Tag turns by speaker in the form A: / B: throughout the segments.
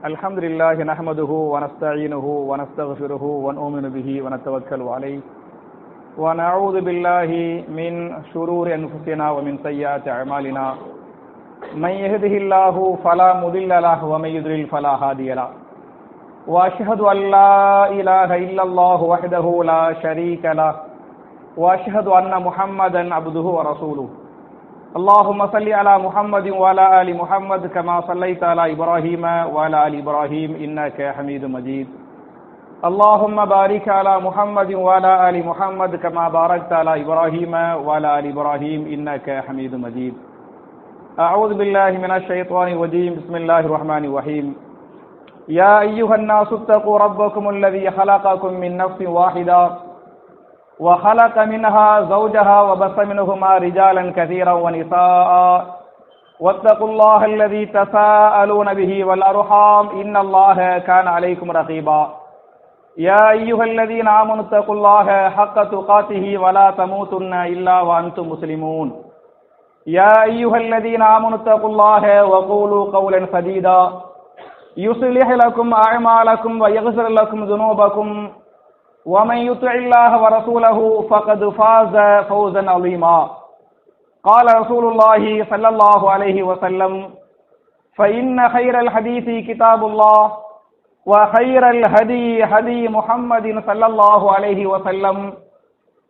A: அல்ஹம்துலில்லாஹி நஹ்மதுஹு வ நஸ்தஈனுஹு வ நஸ்தக்ஃபிருஹு வ நு'மினு பிஹி வ நத்தவக்கலு அலைஹி வ நஊது பில்லாஹி மின் ஷுரூரி அன்ஃபுஸினா வ மின் ஸய்யிஆத்தி அஅமாலினா மன் யஹ்திஹில்லாஹு ஃபலா முதில்ல லஹு வ மன் யுத்லில் ஃபலா ஹாதிய லஹு வ அஷ்ஹது அன் லா இலாஹ இல்லல்லாஹு வஹ்தஹு லா ஷரீக லஹு வ அஷ்ஹது அன்ன முஹம்மதன் அப்துஹு வ ரசூலுஹு. اللهم صل على محمد وعلى آل محمد كما صليت على إبراهيم وعلى آل إبراهيم إنك حميد مجيد. اللهم بارك على محمد وعلى آل محمد كما باركت على إبراهيم وعلى آل إبراهيم إنك حميد مجيد. أعوذ بالله من الشيطان الرجيم. بسم الله الرحمن الرحيم. يا أيها الناس اتقوا ربكم الذي خلقكم من نفس واحدة وخلق منها زوجها وبث منهما رجالا كثيرا ونساء واتقوا الله الذي تساءلون به والأرحام إن الله كان عليكم رقيبا. يا أيها الذين آمنوا اتقوا الله حق تقاته ولا تموتن إلا وأنتم مسلمون. يا أيها الذين آمنوا اتقوا الله وقولوا قولا سديدا يصلح لكم أعمالكم ويغفر لكم ذنوبكم ومن يطع الله ورسوله فقد فاز فوزا عظيما. قال رسول الله صلى الله عليه وسلم فإن خير الحديث كتاب الله وخير الهدي هدي محمد صلى الله عليه وسلم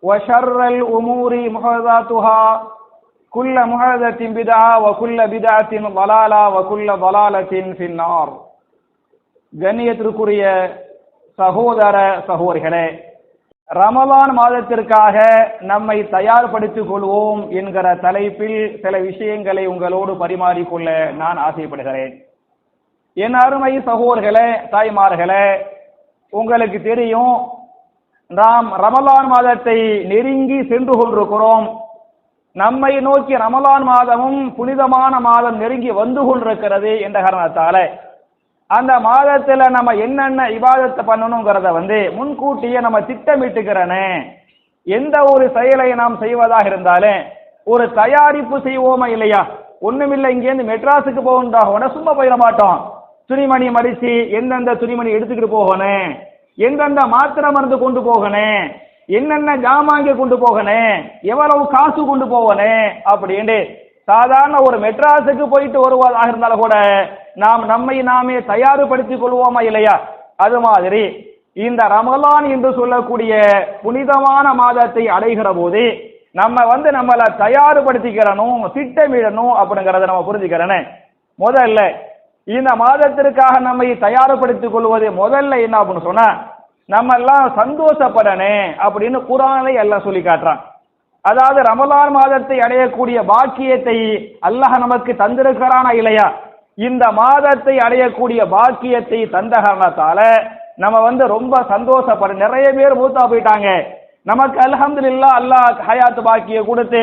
A: وشر الأمور محدثاتها كل محدثة بدعة وكل بدعة ضلالة وكل ضلالة في النار. கண்ணியத்திற்குரிய சகோதர சகோதரிகளே, ரமலான் மாதத்திற்காக நம்மை தயார்படுத்திக் கொள்வோம் என்கிற தலைப்பில் சில விஷயங்களை உங்களோடு பரிமாறிக்கொள்ள நான் ஆசைப்படுகிறேன். என் அருமை சகோதரர்களே, தாய்மார்களே, உங்களுக்கு தெரியும், நாம் ரமலான் மாதத்தை நெருங்கி சென்று கொண்டிருக்கிறோம். நம்மை நோக்கி ரமலான் மாதமும் புனிதமான மாதம் நெருங்கி வந்து கொண்டிருக்கிறது என்ற காரணத்தால அந்த மாதத்துல நம்ம என்னென்ன இபாதத்தை பண்ணணுங்கிறத முன்கூட்டியே நம்ம திட்டமிட்டுக்கிறனே. எந்த ஒரு செயலை நாம் செய்வதாக இருந்தாலும் ஒரு தயாரிப்பு செய்வோமா இல்லையா? ஒண்ணுமில்லை, இங்கேருந்து மெட்ராஸுக்கு போகணும், சும்மா போயிட மாட்டோம். துணிமணி மடிச்சு எந்தெந்த துணிமணி எடுத்துக்கிட்டு போகணும், எந்தெந்த மாத்திரை மருந்து கொண்டு போகணும், என்னென்ன ஜாமாங்க கொண்டு போகணும், எவ்வளவு காசு கொண்டு போகணும் அப்படின்னு சாதாரண ஒரு மெட்ராஸுக்கு போயிட்டு வருவதாக இருந்தாலும் கூட நாம் நம்மை நாமே தயார்படுத்திக் கொள்வோமா இல்லையா? அது மாதிரி இந்த ரமலான் என்று சொல்லக்கூடிய புனிதமான மாதத்தை அடைகிற போது நம்ம நம்மளை தயார்படுத்திக்கிறணும், திட்டமிடணும் அப்படிங்கறத நம்ம புரிஞ்சுக்கிறேன். முதல்ல இந்த மாதத்திற்காக நம்மை தயார்படுத்திக் கொள்வது முதல்ல என்ன அப்படின்னு சொன்னா, நம்ம எல்லாம் சந்தோஷப்படணும் அப்படின்னு குர்ஆனை எல்லாம் சொல்லி காட்டுறான். அதாவது ரமலான் மாதத்தை அடையக்கூடிய பாக்கியத்தை அல்லாஹ் நமக்கு தந்திருக்கிறானா இல்லையா? இந்த மாதத்தை அடையக்கூடிய பாக்கியத்தை தந்த காரணத்தால நம்ம ரொம்ப சந்தோஷப்பட. நிறைய பேர் மூத்தா போயிட்டாங்க, நமக்கு அல்ஹம்துலில்லாஹ் அல்லாஹ் ஹயாத் பாக்கிய கொடுத்து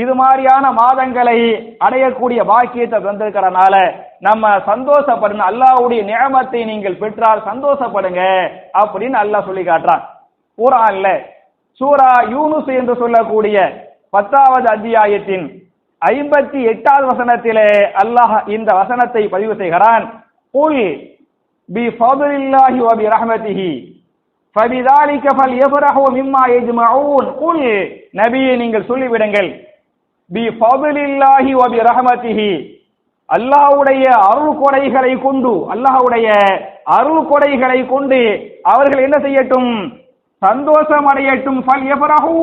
A: இது மாதிரியான மாதங்களை அடையக்கூடிய பாக்கியத்தை தந்திருக்கிறனால நம்ம சந்தோஷப்படணும். அல்லாஹ்வுடைய நியமத்தை நீங்கள் பெற்றால் சந்தோஷப்படுங்க அப்படின்னு அல்லாஹ் சொல்லி காட்டுறான். குர்ஆன்ல சூரா யூனுஸ் என்று சொல்லக்கூடிய 10வது அத்தியாயத்தின் 58வது வசனத்திலே அல்லாஹ் இந்த வசனத்தை பதிவு செய்கிறான். குல் பி ஃபضலில்லாஹி வ பி ரஹ்மத்திஹி ஃபபிதாலிக ஃபல்யஃப்ரஹு மிம்மா யஜ்மஊன். குல், நபியே நீங்கள் சொல்லிவிடுங்கள், பி ஃபضலில்லாஹி வ பி ரஹ்மத்திஹி, அல்லாஹ்வுடைய அருள் கொடைகளை கொண்டு, அல்லாஹ்வுடைய அருள் கொடைகளை கொண்டு அவர்கள் என்ன செய்யட்டும்? சந்தோஷம் அடையட்டும். ஃபல்யஃப்ரஹு,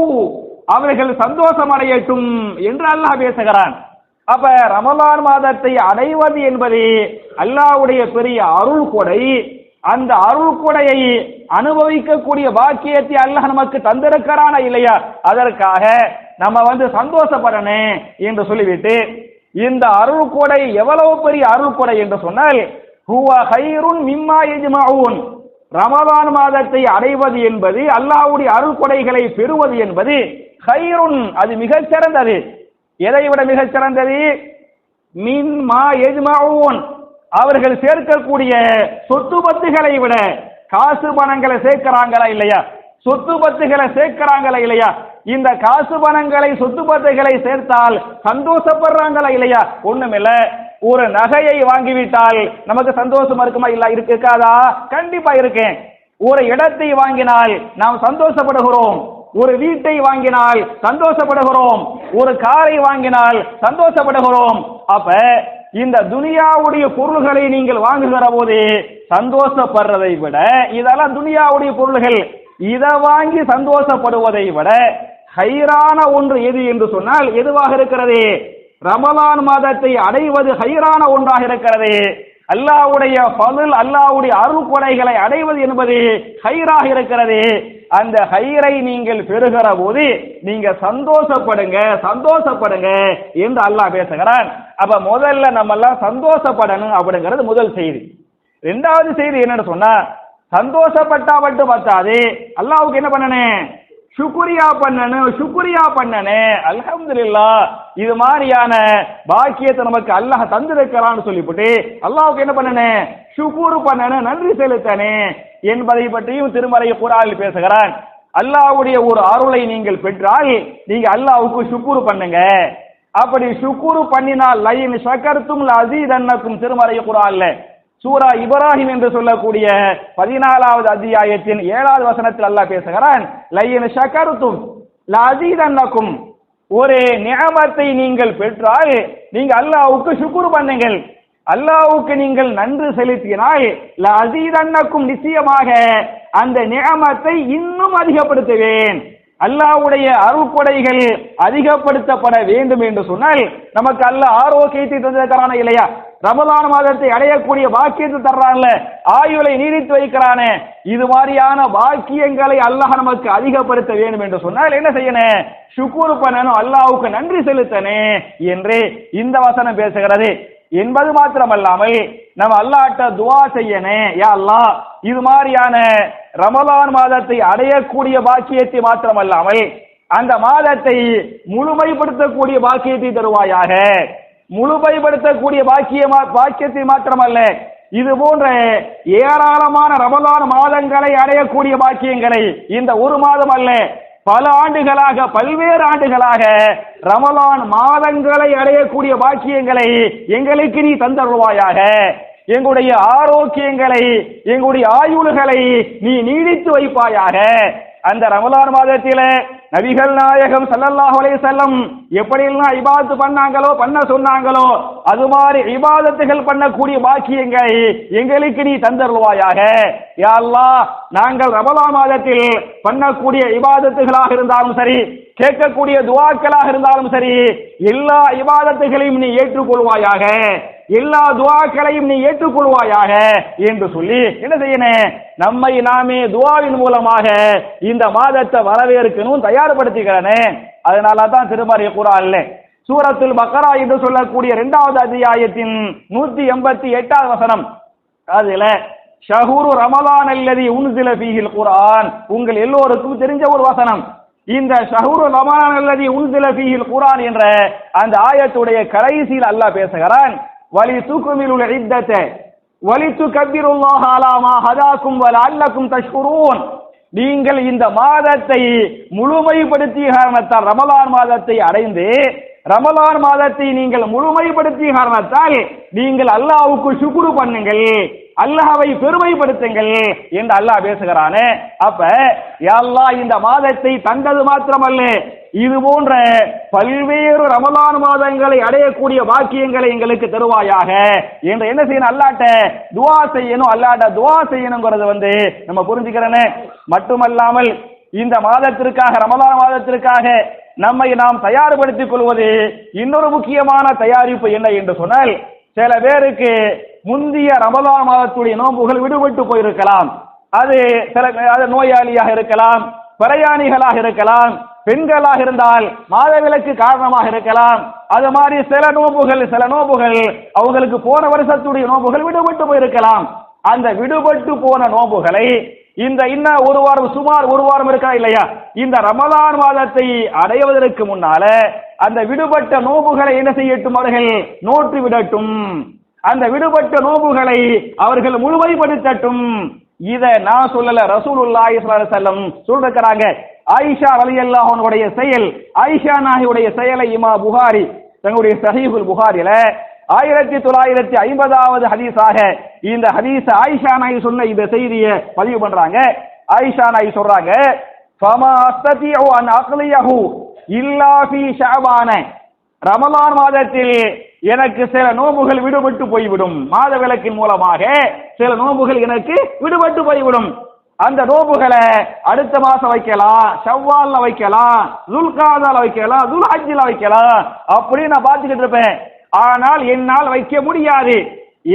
A: அவர்கள் சந்தோஷம் அடையட்டும் என்று அல்லாஹ் பேசுகிறான். அப்ப ரமலான் மாதத்தை அடைவது என்பது அல்லாஹ்வுடைய பெரிய அருள் கொடை. அந்த அருள் கொடையை அனுபவிக்கக்கூடிய பாக்கியத்தை அல்லாஹ் நமக்கு தந்திருக்கிறானா இல்லையா? அதற்காக நம்ம சந்தோஷப்படணும் என்று சொல்லிவிட்டு, இந்த அருள் கொடை எவ்வளவு பெரிய அருள் கொடை என்று சொன்னால், ஹுவ கைருன் மிம்மா யஜ்மஊன், ரமலான் மாதத்தை அடைவது என்பது, அல்லாஹ்வுடைய அருள் கொடைகளை பெறுவது என்பது கைருன், அது மிகச் சிறந்தது. எதை விட மிகச் சிறந்தது? மிம்மா யஜ்மஊன், அவர்கள் சேர்க்கக்கூடிய சொத்து பத்துகளை விட. காசு பணங்களை சேர்க்கிறாங்களா இல்லையா? சொத்து பத்துகளை சேர்க்கிறாங்களா இல்லையா? இந்த காசு பணங்களை சொத்து பத்துகளை சேர்த்தால் சந்தோஷப்படுறாங்களா இல்லையா? ஒண்ணுமில்ல. ஒரு நகையை வாங்கிவிட்டால் நமக்கு சந்தோஷமா இருக்குமா? இல்ல இருக்காதா? கண்டிப்பா இருக்கேன். ஒரு இடத்தை வாங்கினால் நாம் சந்தோஷப்படுகிறோம், ஒரு வீட்டை வாங்கினால் சந்தோஷப்படுகிறோம், ஒரு காரை வாங்கினால் சந்தோஷப்படுகிறோம். அப்ப இந்த துனியாவுடைய பொருள்களை நீங்கள் வாங்குகிற போது சந்தோஷப்படுறதை விட, இதெல்லாம் துனியாவுடைய பொருள்கள், இதை வாங்கி சந்தோஷப்படுவதை விட ஹைரான ஒன்று எது என்று சொன்னால் எதுவாக இருக்கிறது? ரமலான் மாதத்தை அடைவது ஹைரான ஒன்றாக இருக்கிறது. அல்லாஹ்வுடைய ஃபضல், அல்லாஹ்வுடைய அருள் கொடைகளை அடைவது என்பது ஹைராக இருக்கிறது. அந்த ஹைரை நீங்கள் பெறுகிற போது நீங்க சந்தோஷப்படுங்க, சந்தோஷப்படுங்க என்று அல்லாஹ் பேசுகிறான். அப்ப முதல்ல நம்ம எல்லாம் சந்தோஷப்படணும் அப்படிங்கிறது முதல் செய்தி. இரண்டாவது செய்தி என்னன்னு சொன்னா, சந்தோஷப்பட்டா மட்டும் பத்தாது, அல்லாஹ்வுக்கு என்ன பண்ணணும்? சுக்ரியா பண்ணணும், சுக்ரியா பண்ணணும். அல்ஹம்துலில்லாஹ், இது மாதிரியான பாக்கியத்தை நமக்கு அல்லாஹ் தந்திருக்கிறான்னு சொல்லிவிட்டு அல்லாஹ்வுக்கு என்ன பண்ணணும்? சுக்ரு பண்ணணும், நன்றி செலுத்தணும் என்பதை பற்றியும் திருமறை குர்ஆனில் பேசுகிறான். அல்லாஹ்வுடைய ஒரு அருளை நீங்கள் பெற்றால் நீங்க அல்லாஹ்வுக்கு சுக்ரு பண்ணுங்க. அப்படி சுக்ரு பண்ணினால் லைன் ஷக்கர்தும் லஅஸீதன்னக்கும் திருமறை குர்ஆன்ல சூரா இப்ராஹிம் என்று சொல்லக்கூடிய 14வது அத்தியாயத்தின் 7வது வசனத்தில் அல்லாஹ் பேசுகிறான், லைன் ஷக்கர்தும் லஅஸீதன்னக்கும், ஒரு நிஅமத்தை நீங்கள் பெற்றால் நீங்க அல்லாஹ்வுக்கு சுக்ர் பண்ணுங்கள். அல்லாஹ்வுக்கு நீங்கள் நன்றி செலுத்தினால் லஅஸீதன்னக்கும், நிச்சயமாக அந்த நிஅமத்தை இன்னும் அதிகப்படுத்துவேன். அல்லாஹ்வுடைய அருள்கொடைகள் அதிகப்படுத்தப்பட வேண்டும் என்று சொன்னால் நமக்கு அல்லாஹ் ஆரோக்கியத்தை தந்திருக்கிறானே இல்லையா? ரமலான் மாதத்தை அடையக்கூடிய பாக்கியத்தை தர்றான்ல, ஆயுளை நீடித்து வைக்கிறானே, இது மாதிரியான பாக்கியங்களை அல்லாஹ் நமக்கு அதிகப்படுத்த வேண்டும் என்று சொன்னால் என்ன செய்யணும்? சுக்ர் பண்ணணும், அல்லாஹ்வுக்கு நன்றி செலுத்தணும் என்று இந்த வசனம் பேசுகிறது. என்பது மாத்திரமல்லாமல் நம்ம அல்லாஹ்ட்ட துஆ செய்யணும், யா அல்லாஹ் இது மாதிரியான ரமலான் மாதத்தை அடையக்கூடிய பாக்கியத்தை மாத்திரமல்லாமல் அந்த மாதத்தை முழுமைப்படுத்தக்கூடிய பாக்கியத்தை தருவாயாக. முழுமைப்படுத்தக்கூடிய பாக்கியத்தை மாத்திரமல்ல, இது போன்ற ஏராளமான ரமலான் மாதங்களை அடையக்கூடிய பாக்கியங்களை இந்த ஒரு மாதம் அல்ல, பல ஆண்டுகளாக, பல்வேறு ஆண்டுகளாக ரமலான் மாதங்களை அடையக்கூடிய பாக்கியங்களை எங்களுக்கு நீ தந்தருவாயாக. எங்களுடைய ஆரோக்கியங்களை, எங்களுடைய ஆயுள்களை நீ நீடித்து வைப்பாயாக. அந்த ரமலான் மாதத்தில நபிகள் நாயகம் ஸல்லல்லாஹு அலைஹி வஸல்லம் எப்படியெல்லாம் இபாதத் பண்ணாங்களோ, பண்ண சொன்னாங்களோ, அது மாதிரி இபாதத்துகள் பண்ணக்கூடிய பாக்கியங்களை எங்களுக்கு நீ தந்தருவாயாக. யா அல்லாஹ், நாங்கள் ரமலான் மாதத்தில் பண்ணக்கூடிய இபாதத்துகளாக இருந்தாலும் சரி, கேட்கக்கூடிய துஆக்களாக இருந்தாலும் சரி, எல்லா இபாதத்துகளையும் நீ ஏற்றுக்கொள்வாயாக, எல்லா துஆக்களையும் நீ ஏற்றுக்கொள்வாயாக என்று சொல்லி என்ன செய்யணும்? நம்மை நாமே துஆவின் மூலமாக இந்த மாதத்தை வரவேற்கணும், தயார்படுத்திக்கிறனே. அதனால தான் திருமறை குர்ஆன்ல சூரத்துல் பக்ரா என்று சொல்லக்கூடிய 2வது அத்தியாயத்தின் 188வது வசனம், அதுல ஷஹ்ரு ரமலான் அல்லதி உன்ஸில ஃபீஹில் குர்ஆன், உங்கள் எல்லோருக்கும் தெரிஞ்ச ஒரு வசனம். இந்த ஷஹ்ரு ரமலான் அல்லதி உன்ஸில ஃபீஹில் குர்ஆன் என்ற அந்த ஆயத்துடைய கடைசியில் அல்லாஹ் பேசுகிறான், வலி துக்மிலுல் இத்தத வலி துகப்பிருல்லாஹ அலா மா ஹதாக்கும் வலஅல்லக்கும் தஷ்குரூன், நீங்கள் இந்த மாதத்தை முழுமைப்படுத்திய காரணத்தால், ரமலான் மாதத்தை அடைந்து ரமலான் மாதத்தை நீங்கள் முழுமைப்படுத்திய காரணத்தால் நீங்கள் அல்லாஹ்வுக்கு சுக்ரு பண்ணுங்கள், அல்லாஹ்வை பெருமைப்படுத்துங்கள் என்று அல்லாஹ் பேசுகிறானே. அப்ப யா அல்லாஹ், இந்த மாதத்தை தந்தது மாத்திரமல்ல, இது போன்ற பல்வேறு ரமலான் மாதங்களை அடையக்கூடிய பாக்கியங்களை எங்களுக்கு தருவாயாக என்று என்ன செய்யணும்? அல்லாஹ்ட்ட துஆ செய்யணும். அல்லாஹ்ட்ட துஆ செய்யணுங்கிறது நம்ம புரிஞ்சுக்கிறனே. மட்டுமல்லாமல் இந்த மாதத்திற்காக, ரமலான் மாதத்திற்காக நம்மை நாம் தயார்படுத்திக் கொள்வது இன்னொரு முக்கியமான தயாரிப்பு என்ன என்று சொன்னால், சில பேருக்கு முந்திய ரமலான் மாதத்துடைய நோன்புகள் விடுபட்டு போயிருக்கலாம். அது நோயாளியாக இருக்கலாம், பிரயாணிகளாக இருக்கலாம், பெண்களாக இருந்தால் மாதவிலக்கு காரணமாக இருக்கலாம். அது மாதிரி சில நோன்புகள் அவங்களுக்கு போன வருஷத்துடைய நோன்புகள் விடுபட்டு போயிருக்கலாம். அந்த விடுபட்டு போன நோன்புகளை இந்த ஒரு வாரம், சுமார் ஒரு வாரம் இருக்கா இல்லையா, இந்த ரமலான் மாதத்தை அடைவதற்கு முன்னால அந்த விடுபட்ட நோன்புகளை என்ன செய்யட்டும்? அவர்கள் நோற்று விடட்டும். அந்த விடுபட்ட நோன்புகளை அவர்கள் முழுமைப்படுத்தட்டும். இத நான் சொல்லல, ரசூலுல்லாஹி ஸல்லல்லாஹு அலைஹி வஸல்லம் சொல்றாங்க. ஆயிஷா ரலியல்லாஹு அன்ஹுடைய செயல், ஆயிஷா நாயகியுடைய செயலை இமாம் புகாரி தங்களுடைய ஸஹீஹுல் புகாரில 1950வது ஹதீஸாக இந்த ஹதீஸ் ஆயிஷா நாயகி சொன்ன இந்த செய்தியை பதிவு பண்றாங்க. ஆயிஷா நாயகி சொல்றாங்க, ஃபமா அஸ்ததிஉ அன் அக்லியஹு இல்லா ஃபீ ஷஅபான, ரமலான் மாதத்தில் எனக்கு சில நோன்புகள் விடுபட்டு போய்விடும். மாத விலக்கின் மூலமாக சில நோன்புகள் எனக்கு விடுபட்டு போய்விடும். அந்த நோன்புகளை அடுத்த மாசம் வைக்கலாம், ஷவ்வால்ல வைக்கலாம், துல்காதால வைக்கலாம், துல்ஹஜ்ல வைக்கலாம், அப்படி நான் பார்த்துக்கிட்டு இருப்பேன். ஆனால் என்னால் வைக்க முடியாது.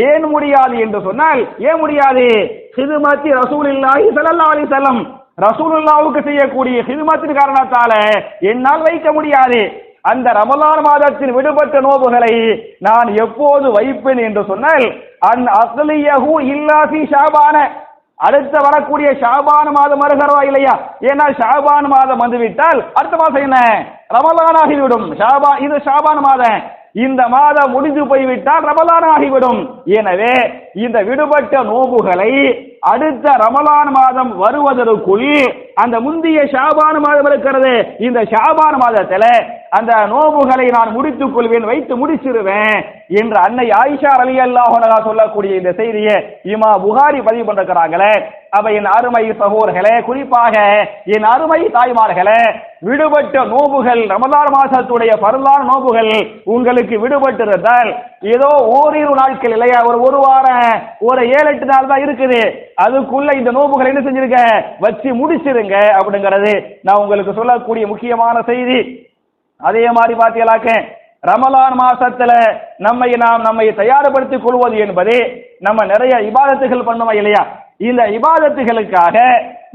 A: ஏன் முடியாது என்று சொன்னால், ஏன் முடியாது? ஹிதுமத்தி ரசூலுல்லாஹி ஸல்லல்லாஹு அலைஹி வஸல்லம், ரசூலுல்லாஹ்வுக்கு செய்யக்கூடிய ஹிதுமத்தின் காரணத்தால என்னால் வைக்க முடியாது. அந்த ரமலான் மாதத்தில் விடுபட்ட நோன்புகளை நான் எப்போது வைப்பேன் என்று சொன்னால், அன் அக்லியஹு இல்லா ஃபீ ஷஅபான, அடுத்த வரக்கூடிய ஷாபான் மாதம் வருகிறதா இல்லையா? ஏன்னா ஷாபான் மாதம் வந்துவிட்டால் அடுத்த மாதம் என்ன? ரமலான் ஆகிவிடும். இது ஷாபான் மாதம், இந்த மாதம் முடிஞ்சு போய்விட்டால் ரமலான் ஆகிவிடும். எனவே இந்த விடுபட்ட நோன்புகளை அடுத்த ரமலான் மாதம் வருவதற்குள் அந்த முந்தைய ஷாபான் மாதம் இருக்கிறது, இந்த ஷாபான் மாதத்துல அந்த நோன்புகளை நான் முடித்துக் கொள்வேன், வைத்து முடிச்சிருவேன் என்று அன்னை ஆயிஷா ரலியல்லாஹு அன்ஹா சொல்லக்கூடிய இந்த செய்தியை இமா புகாரி பதிவு பண்ணிருக்கிறாங்களே. அப்ப என் அருமை சகோதரர்களே, குறிப்பாக என் அருமை தாய்மார்களே, விடுபட்ட நோன்புகள், ரமலான் மாசத்துடைய பரலான நோன்புகள் உங்களுக்கு விடுபட்டிருந்தால், ஏதோ ஓரிரு நாட்கள் இல்லையா, ஒரு வாரம், ஒரு 7-8 நாள் தான் இருக்குது, அதுக்குள்ள இந்த நோன்புகளை என்ன செஞ்சிருங்க, வச்சு முடிச்சிருங்க அப்படிங்கிறது நான் உங்களுக்கு சொல்லக்கூடிய முக்கியமான செய்தி. அதே மாதிரி பார்த்தீங்களாக்க ரமலான் மாசத்துல நம்மை தயார்படுத்திக் கொள்வது என்பது, நம்ம நிறைய இபாதத்துகள் பண்ணுவோம் இல்லையா, இந்த இபாதத்துகளுக்காக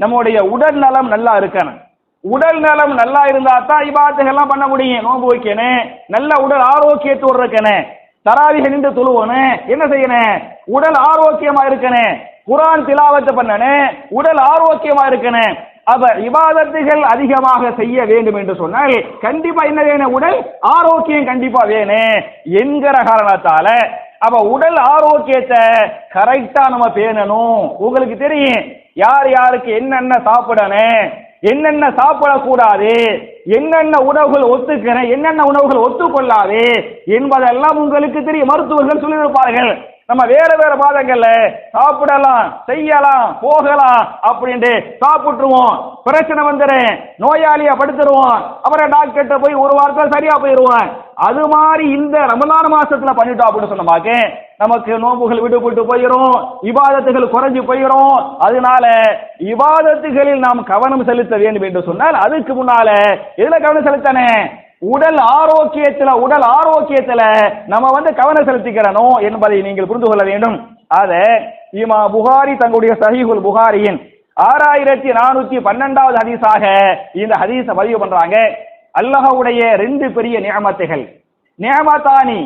A: நம்முடைய உடல் நலம் நல்லா இருக்கணும். உடல் நலம் நல்லா இருந்தா தான் இபாதத்துகள்லாம் பண்ண முடியும். நோன்பு வைக்கணும், நல்ல உடல் ஆரோக்கியத்தோடு இருக்கணும், தராவிக நின்று தொழுவணும், என்ன செய்யணும், உடல் ஆரோக்கியமா இருக்கணும், குர்ஆன் திலாவத் பண்ணணும், உடல் ஆரோக்கியமா இருக்கணும். அப்ப இபாதத்துகள் அதிகமாக செய்ய வேண்டும் என்று சொன்னால் கண்டிப்பா என்ன வேணும், உடல் ஆரோக்கியம் கண்டிப்பா வேணும் என்கிற காரணத்தால அப்ப உடல் ஆரோக்கியத்தை கரெக்டா நம்ம பேணணும். உங்களுக்கு தெரியும் யார் யாருக்கு என்னென்ன சாப்பிடணும், என்னென்ன சாப்பிடக்கூடாது, என்னென்ன உணவுகள் ஒத்துக்கிறேன், என்னென்ன உணவுகள் ஒத்துக்கொள்ளாது என்பதெல்லாம் உங்களுக்கு தெரியும். மருத்துவர்கள் சொல்லியிருப்பார்கள். நம்ம வேற வேற பாதங்கள்ல சாப்பிடலாம், செய்யலாம், போகலாம் அப்படின்ட்டு சாப்பிட்டுருவோம், பிரச்சனை வந்துடும், நோயாளியா படுத்துருவோம், அப்புறம் டாக்டர்கிட்ட போய் ஒரு வாரத்தில் சரியா போயிடுவோம். அது மாதிரி இந்த ரமலான் மாசத்துல பண்ணிட்டோம் அப்படின்னு சொன்னமாக்க நமக்கு நோன்புகள் விடுபட்டு போயிடும், இபாதத்துகள் குறைஞ்சு போயிடும். அதனால இபாதத்துகளில் நாம் கவனம் செலுத்த வேண்டும் என்று சொன்னால் அதுக்கு முன்னால எதுல கவனம் செலுத்தனே, உடல் ஆரோக்கியத்துல நம்ம கவனம் செலுத்திக்கிறோம் என்பதை நீங்கள் புரிந்து கொள்ள வேண்டும். அத இமா புகாரி தங்களுடைய சஹீஹுல் புகாரியின் 6412வது ஹதீஸாக இந்த ஹதீஸை பதிவு பண்றாங்க. அல்லாஹ்வுடைய 2 பெரிய நிஅமத்துகள், நிஅமத்தானி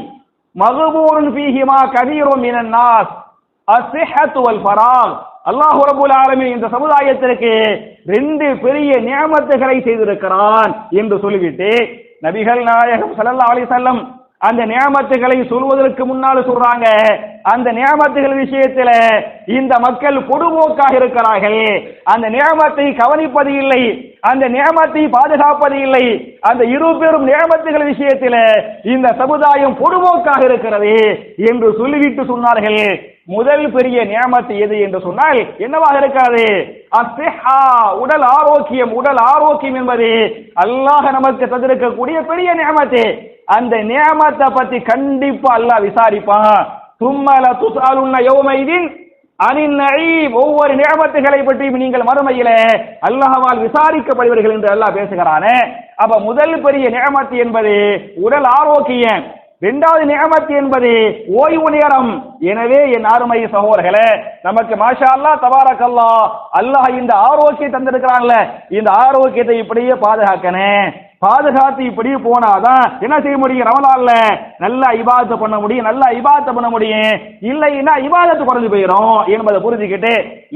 A: மக்பூருன் ஃபீஹிமா கபீருன் மினன் நாஸ், அஸ்ஸிஹத்து வல் ஃபராக். அல்லாஹ் ரப்பல் ஆலமீன் இந்த சமுதாயத்திற்கு 2 பெரிய நிஅமத்துகளை செய்திருக்கிறான் என்று சொல்லிவிட்டு நபிகள் நாயகம் ஸல்லல்லாஹு அலைஹி வஸல்லம் அந்த நியாமத்துகளை சொல்வதற்கு முன்னால் சொல்றாங்க, அந்த நியாமத்துகள் விஷயத்தில் இந்த மக்கள் பொடுபோக்காக இருக்கிறார்கள், அந்த நியாமத்தை கவனிப்பது இல்லை, அந்த நியாமத்தை பாதுகாப்பது இல்லை, அந்த 2 பெரும் நியாமத்துகள் விஷயத்தில் இந்த சமுதாயம் பொடுபோக்காக இருக்கிறது என்று சொல்லிவிட்டு சொன்னார்கள். முதல் பெரிய நியாமத்து எது என்று சொன்னால் என்னவாக இருக்கிறது? அஸ்ஸிஹா, உடல் ஆரோக்கியம். உடல் ஆரோக்கியம் என்பது அல்லாஹ் நமக்கு தந்திருக்கக்கூடிய பெரிய நியாமத்து. அந்த நியாமத்தை பத்தி கண்டிப்பா அல்லாஹ் விசாரிப்பான். தும்மல துஸஅலுன யௌமைதின் அனின் நஈம், ஒவ்வொரு நியாமத்துகளை பற்றி நீங்கள் மறுமையிலே அல்லாஹ்வால் விசாரிக்கப்படுவீர்கள் என்று அல்லாஹ் பேசுகிறானே. அப்ப முதல் பெரிய நியாமத்து என்பது உடல் ஆரோக்கியம். 2வது நிஅமத் என்பது ஓய்வு நேரம். எனவே என் அருமை சகோதரர்களே, நமக்கு மாஷா அல்லாஹ் தபாரக்கல்லாஹ் அல்லாஹ் இந்த ஆரோக்கியம் தந்திருக்கிறான்ல, இந்த ஆரோக்கியத்தை இப்படியே பாதுகாக்கணும். பாதுகாத்து இப்படி போனாதான் என்ன செய்ய முடியும், ரமலான்ல நல்ல இபாதத்தை பண்ண முடியும், நல்ல இபாதத்தை பண்ண முடியும். இல்லைன்னா இபாதத்து குறைஞ்சு போயிடும் என்பதை புரிஞ்சுக்கிட்டு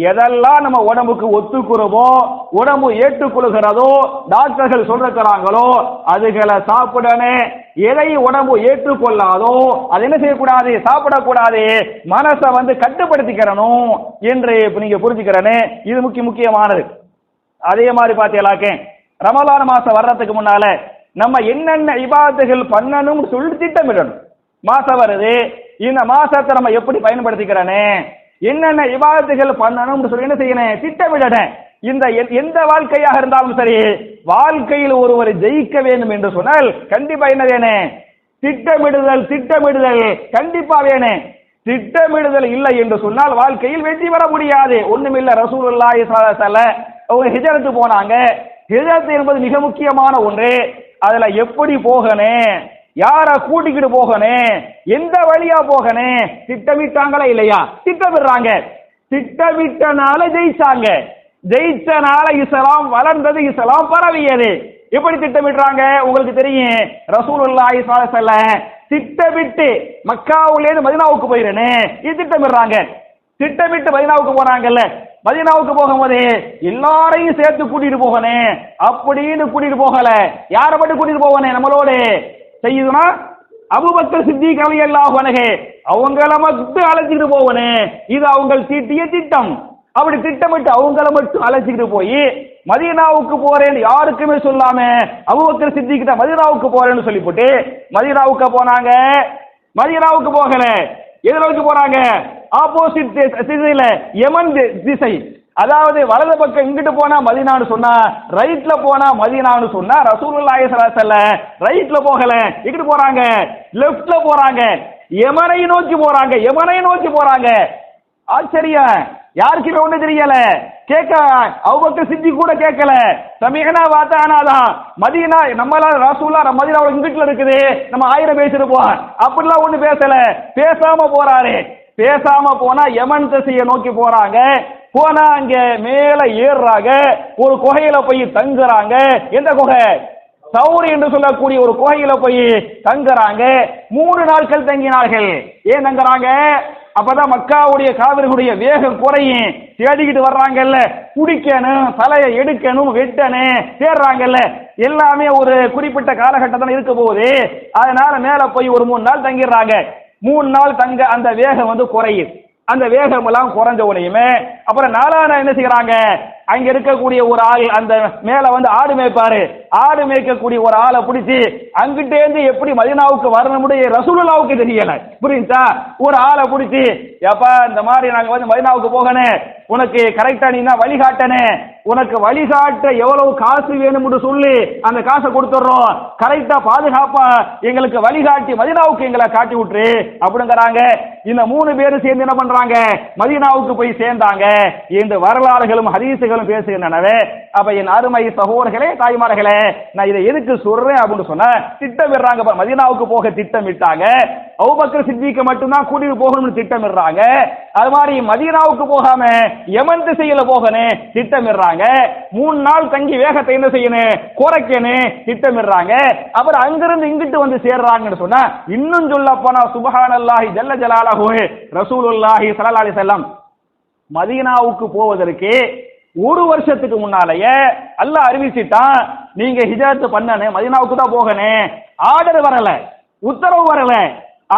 A: எதெல்லாம் நம்ம உடம்புக்கு ஒத்துக்குறவோ, உடம்பு ஏற்றுக்கொள்கிறதோ, டாக்டர்கள் சொல்றாங்களோ அதுகளை சாப்பிடணும். எதை உடம்பு ஏற்றுக்கொள்ளாதோ அது என்ன செய்யக்கூடாது, சாப்பிடக்கூடாது. மனசை கட்டுப்படுத்திக்கிறணும் என்று நீங்க புரிஞ்சுக்கிறனே, இது முக்கியமானது. அதே மாதிரி பாத்தீங்களாக்க ரமலான் மாசம் வர்றதுக்கு முன்னால நம்ம என்னென்ன இபாதத்துகள் பண்ணணும் சொல்லி திட்டமிடணும். மாசம் வருது. இந்த மாசத்தை நம்ம எப்படி பயன்படுத்திக்கிறனே, என்னென்ன இபாதத்துகள் பண்ணணும்னு சொல்லி என்ன செய்யணும், திட்டமிடணும். இந்த எந்த வாழ்க்கையாக இருந்தாலும் சரி, வாழ்க்கையில் ஒருவர் ஜெயிக்க வேண்டும் என்று சொன்னால் கண்டிப்பா என்ன வேணும், திட்டமிடுதல். திட்டமிடுதல் கண்டிப்பா வேணும். திட்டமிடுதல் இல்லை என்று சொன்னால் வாழ்க்கையில் வெற்றி பெற முடியாது. ஒண்ணுமில்ல, ரசூலுல்லாஹி ஸல்லல்லாஹு அலைஹி வஸல்லம் அவங்க ஹிஜ்ரத் போனாங்க. ஹிஜ்ரத் என்பது மிக முக்கியமான ஒன்று. அதுல எப்படி போகணும், யார கூட்டிக்கிட்டு போகணும், எந்த வழியா போகணும், திட்டமிட்டாங்களா இல்லையா? திட்டமிடுறாங்க. திட்டமிட்டனால ஜெயிச்சாங்க. ஜெயிச்சனால இஸ்லாம் வளர்ந்தது, இஸ்லாம் பரவியது. எப்படி திட்டமிடுறாங்க உங்களுக்கு தெரியும். ரசூலுல்லாஹி ஸல்லல்லாஹு அலைஹி வஸல்லம் திட்டமிட்டு மக்காவுலேருந்து மதீனாவுக்கு போயிரனே, இது திட்டமிடுறாங்க. திட்டமிட்டு மதீனாவுக்கு போறாங்கல்ல, மதீனாவுக்கு போகும்போது எல்லாரையும் சேர்த்து கூட்டிட்டு போகணும் அப்படின்னு கூட்டிட்டு போகல. யாரை மட்டும் கூட்டிட்டு போகணும், நம்மளோடு செய்யுதுனா அபூபக்கர் சித்திக் ரலியல்லாஹு அன்ஹு அவங்கள மட்டும் அழைச்சிட்டு போகணும். இது அவங்க தீட்டிய திட்டம். அப்படி திட்டமிட்டு அவங்கள மட்டும் அழைச்சிட்டு போய் மதீனாவுக்கு போறேன்னு யாருக்குமே சொல்லாம அபூபக்கர் சித்திக் கிட்ட மதீனாவுக்கு போறேன்னு சொல்லி போட்டு மதீனாவுக்கு போனாங்க. மதீனாவுக்கு போகல, எதுல வச்சு போறாங்க, ஆப்போசிட் திசையில, யமன் திசை. அதாவது வலது பக்கம் இங்கிட்டு போனா மதீனான்னு சொன்னா, ரைட்ல போனா மதீனான்னு சொன்னா, ரசூலுல்லாஹி ஸல்லல்லாஹு அலைஹி வஸல்லம் ரைட்ல போகல, இங்கிட்டு போறாங்க, லெஃப்ட்ல போறாங்க, யமனை நோக்கி போறாங்க. யமனை நோக்கி போறாங்க. ஆச்சரியம், யாருக்குமே ஒண்ணு தெரியல. கேட்க அபூபக்கர் சித்திக் கூட கேட்கல. சமீஅனா வாத்தானாதான் மதீனா நம்மள ரசூலுல்லாஹ் மதீனாவுல இங்கிட்டுல இருக்குது, நம்ம 1000 பேசிருப்போம். அப்படிலாம் ஒண்ணு பேசல. பேசாம போறாரு. பேசாம போனா யமன் திசையை நோக்கி போறாங்க. போனா அங்க மேல ஏறுறாங்க. ஒரு குகையில போய் தங்குறாங்க. எந்த குகை, சௌரி என்று சொல்லக்கூடிய ஒரு குகையில போய் தங்குறாங்க. 3 நாட்கள் தங்கினார்கள். ஏன் தங்குறாங்க, அப்பதான் மக்காவுடைய காவிர்களுடைய வேகம் குறையும். தேடிக்கிட்டு வர்றாங்கல்ல, குடிக்கணும், தலையை எடுக்கணும், வெட்டணும், தேடுறாங்கல்ல, எல்லாமே ஒரு குறிப்பிட்ட காலகட்டத்தில் இருக்க போகுது. அதனால மேல போய் ஒரு 3 நாள் தங்கிடுறாங்க. 3 நாள் தங்க அந்த வேகம் வந்து குறையும். அந்த வேகம் எல்லாம் குறைஞ்ச உடனேயுமே அப்புறம் 4ஆம் நாள் என்ன செய்யறாங்க, அங்க இருக்கக்கூடிய ஒரு ஆள் அந்த மேல வந்து ஆடு மேய்ப்பாரு, ஆடு மேய்க்கக்கூடிய ஒரு ஆளை பிடிச்சி அங்கிட்டே இருந்து எப்படி மதீனாவுக்கு வரணும்னு ரசூலுல்லாஹ்வுக்கு தெரியல, புரியுதா? ஒரு ஆளை பிடிச்சி, ஏப்பா இந்த மாதிரி நாங்க வந்து மதீனாவுக்கு போகணும், உனக்கு கரெக்டா நீ தான் வழிகாட்டனே, உனக்கு வழிகாட்ட எவ்வளவு காசு வேணும்னு சொல்லி அந்த காசை கொடுத்துறோம், கரெக்டா பாதுகாப்பா எங்களுக்கு வழிகாட்டி மதீனாவுக்கு எங்களை காட்டி விட்டுரு அப்படிங்கறாங்க. இந்த 3 பேரும் சேர்ந்து என்ன பண்றாங்க, மதீனாவுக்கு போய் சேர்ந்தாங்க. இந்த வரலாறுகளும் ஹதீசுகளும் பேசுகின்றனவே. அப்ப என் அருமை சகோதரர்களே, தாய்மார்களே, நான் இதை எதுக்கு சொல்றேன் அப்படின்னு சொன்ன, திட்டமிடுறாங்க. மதீனாவுக்கு போக திட்டமிட்டாங்க. அபூபக்கர் சித்திக்க மட்டும்தான் கூட்டிட்டு போகணும்னு திட்டமிடுறாங்க. அது மாதிரி மதீனாவுக்கு போகாம யமன் திசையில போகணும் திட்டமிடுறாங்க. 3 நாள் தங்கி வேகத்தை என்ன செய்யணும், குறைக்கணும் திட்டமிடுறாங்க. அப்புறம் அங்கிருந்து இங்கிட்டு வந்து சேர்றாங்கன்னு சொன்னா, இன்னும் சொல்ல போனா சுப்ஹானல்லாஹி ஜல்ல ஜலாலஹு, ரசூலுல்லாஹி ஸல்லல்லாஹு அலைஹி வஸல்லம் மதீனாவுக்கு போவதற்கு 1 வருஷத்துக்கு முன்னாலேயே அல்லாஹ் அறிவிச்சிட்டான், நீங்க ஹிஜ்ரத் பண்ணணும், மதீனாவுக்கு தான் போகணும். ஆர்டர் வரல, உத்தரவு வரல.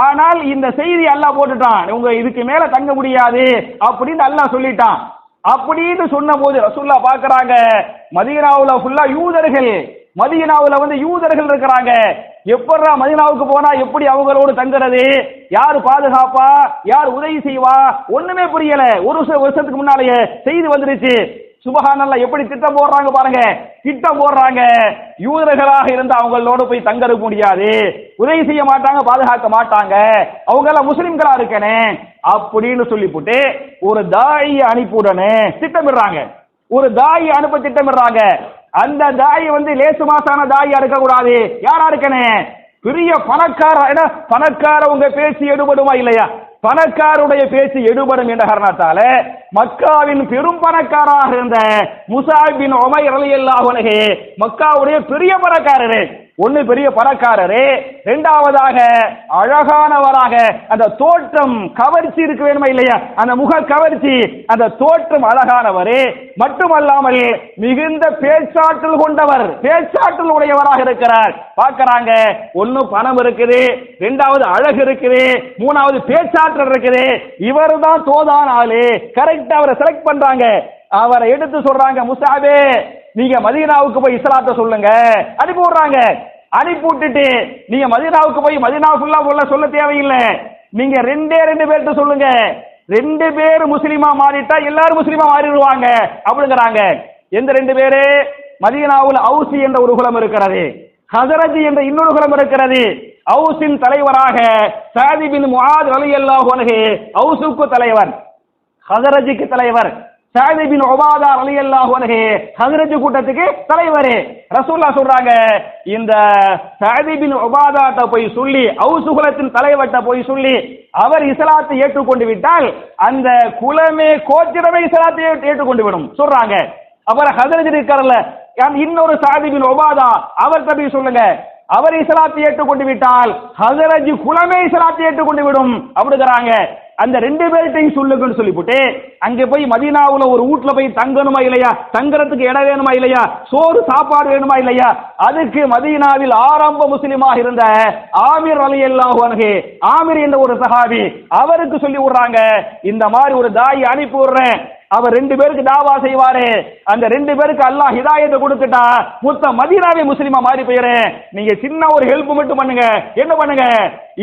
A: ஆனால் இந்த செய்தி அல்லாஹ் போட்டுட்டான், உங்க இதுக்கு மேல தங்க முடியாது அப்படின்னு அல்லாஹ் சொல்லிட்டான். அப்படின்னு சொன்ன போது ரசூலுல்லாஹ் பார்க்கறாங்க, மதீனாவுல ஃபுல்லா யூதர்கள், மதீனாவுல வந்து யூதர்கள் இருக்கிறாங்க. எப்படா மதீனாவுக்கு போனா எப்படி அவங்களோடு தங்குறது, யார் பாதுகாப்பா, யார் உதவி செய்வா, ஒண்ணுமே புரியல. 1 வருஷத்துக்கு முன்னாலேயே செய்தி வந்துருச்சு. சுபஹானல்லாஹ், எப்படி திட்டம் போடுறாங்க பாருங்க, திட்டம் போடுறாங்க. யூதர்களாக இருந்து அவங்களோட போய் தங்கறதுக்கு முடியாது, உதவி செய்ய மாட்டாங்க, பாதுகாக்க மாட்டாங்க, அவங்க எல்லாம் முஸ்லிம்களா இருக்கனே அப்படின்னு சொல்லி போட்டு ஒரு தாயை அனுப்பிவுடனே திட்டமிடுறாங்க. ஒரு தாயை அனுப்ப திட்டமிடுறாங்க. அந்த தாய் வந்து லேசு மாசான தாயா இருக்க கூடாது. யாரா இருக்கணும், பெரிய பணக்கார. பணக்காரவங்க பேச்சு எடுபடுமா இல்லையா, பணக்காருடைய பேச்சு எடுபடும் என்ற காரணத்தால மக்காவின் பெரும் பணக்காராக இருந்த முஸாப் பின் உமைர் ரலியல்லாஹு அன்ஹு மக்காவுடைய பெரிய பணக்காரரு. ஒன்னு பெரிய பணக்காரரு, இரண்டாவதாக அழகானவராக, அந்த தோற்றம் கவர்ச்சி இருக்க வேணுமா இல்லையா, அந்த முக கவர்ச்சி, அந்த தோற்றம் அழகானவர் மட்டுமல்லாமல் மிகுந்த பேச்சாற்றல் கொண்டவர், பேச்சாற்றல் உடையவராக இருக்கிறார். பார்க்கறாங்க, ஒன்னு பணம் இருக்குது, இரண்டாவது அழகு இருக்குது, மூணாவது பேச்சாற்றல் இருக்குது. இவர் தான் தோதான ஆளு, கரெக்டா அவரை செலக்ட் பண்றாங்க. அவரை எடுத்து சொல்றாங்க, முஸாபே நீங்க மதீனாவுக்கு போய் இஸ்லாத்தை சொல்லுங்க, அனுப்பி விடுறாங்க. அனுப்பி விட்டுட்டு நீங்க மதீனாவுக்கு போய் மதீனா ஃபுல்லா சொல்ல தேவையில்லை. நீங்க ரெண்டு பேர்ட்ட சொல்லுங்க. 2 பேர் முஸ்லிமா மாறிட்டா எல்லாரும் முஸ்லிமா மாறிடுவாங்க அப்படிங்கிறாங்க. எந்த 2 பேரு? மதீனாவுல் அவுசி என்ற ஒரு குலம் இருக்கிறது, ஹஸரஜ் என்ற இன்னொரு குலம் இருக்கிறது. அவுஸின் தலைவராக ஸஅத் பின் முஆத் ரலியல்லாஹு அன்ஹு அவுஸுக்கு தலைவர், ஹஸரஜுக்கு தலைவர். ஸஅத் பின் உபாதா ரலியல்லாஹு அன்ஹு ஹஸரஜ் கூட்டத்துக்கு தலைவர். ரசூலுல்லாஹ் சொல்றாங்க, இந்த ஸஅத் பின் உபாதாட்ட போய் சொல்லி, அவுஸ் குலத்தின் தலைவர்ட்ட போய் சொல்லி, அவர் இஸ்லாத்தை ஏற்றுக்கொண்டு விட்டால் அந்த குலமே கோத்திரமே இஸ்லாத்தை ஏற்றுக்கொண்டு விடும் சொல்றாங்க. அப்புறம் ஹஸரஜ் இருக்கார்ல, இன்னொரு ஸஅத் பின் உபாதா, அவர்ட்ட போய் சொல்லுங்க, அவர் இஸ்லாத்தை ஏற்றுக்கொண்டு விட்டால் ஹஸரஜ் குலமே இஸ்லாத்தை ஏற்றுக்கொண்டு விடும் அப்படிங்கிறாங்க. அந்த 2 பேர்ட்டையும் சொல்லுங்கன்னு சொல்லிவிட்டு அங்க போய் மதீனாவுல ஒரு வீட்ல போய் தங்கணுமா இல்லையா, தங்கறதுக்கு இடம் வேணுமா இல்லையா, சோறு சாப்பாடு வேணுமா இல்லையா, அதுக்கு மதீனாவில் ஆரம்ப முஸ்லிமாக இருந்த ஆமிர் ரலியல்லாஹு அன்ஹு, ஆமிர் என்ற ஒரு சஹாபி, அவருக்கு சொல்லி விடுறாங்க, இந்த மாதிரி ஒரு தாய் அனுப்பி விடுறேன், அவர் 2 பேருக்கு தாவா செய்வாரு, அந்த 2 பேருக்கு அல்லாஹ் ஹிதாயத்தை கொடுத்துட்டா மொத்த மதீனாவே முஸ்லிமா மாறி போயிரு. நீங்க சின்ன ஒரு ஹெல்ப் மட்டும் பண்ணுங்க. என்ன பண்ணுங்க?